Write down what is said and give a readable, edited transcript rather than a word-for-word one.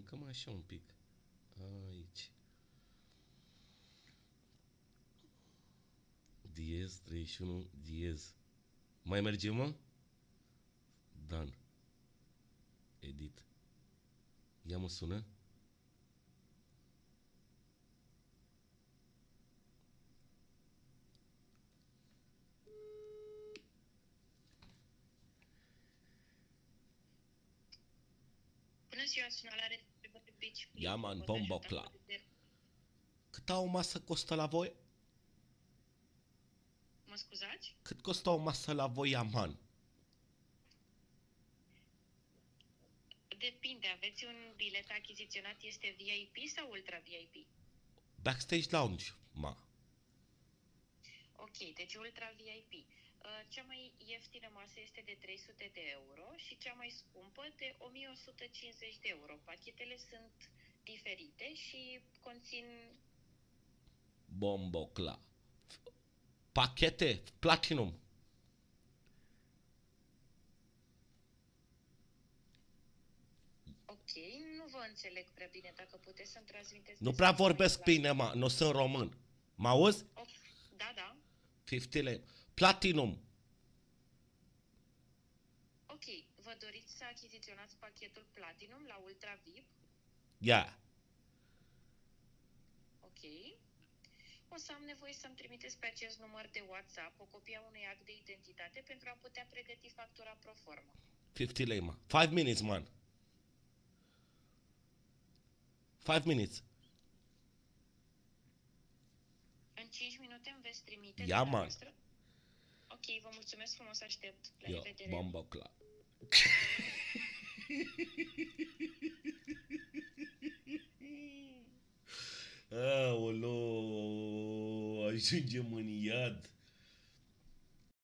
cam așa un pic. Aici. Diez, 31, diez. Mai merge, mă? Dan. Edit. Ia mă sună. Bună ziua, sunalare de Beach. Ia man, bombo clar. Cât au o masă costă la voi? Mă scuzați? Cât costă o masă la voi, Aman? Depinde, aveți un bilet achiziționat, este VIP sau Ultra VIP? Backstage lounge, ma. Ok, deci Ultra VIP. Cea mai ieftină masă este de 300 de euro și cea mai scumpă de 1150 de euro. Pachetele sunt diferite și conțin... Bombo clar. Pachete, platinum. Ok, nu vă înțeleg prea bine, dacă puteți să-mi transmiteți... Nu prea vorbesc bine, ma. Nu sunt român. Mă auzi? Da, da. 50 lei. Platinum. Ok, vă doriți să achiziționați pachetul Platinum la Ultra VIP? Yeah. Ok. O să am nevoie să-mi trimiteți pe acest număr de WhatsApp o copie a unui act de identitate pentru a putea pregăti factura pro formă. 50 lei, ma. 5 minutes, man. 5 minutes. În 5 minute îmi veți trimite Ia, man. dumneavoastră? Ok, vă mulțumesc frumos, aștept. La Yo, revedere. bombo clar. Aoleu, ajungem în iad.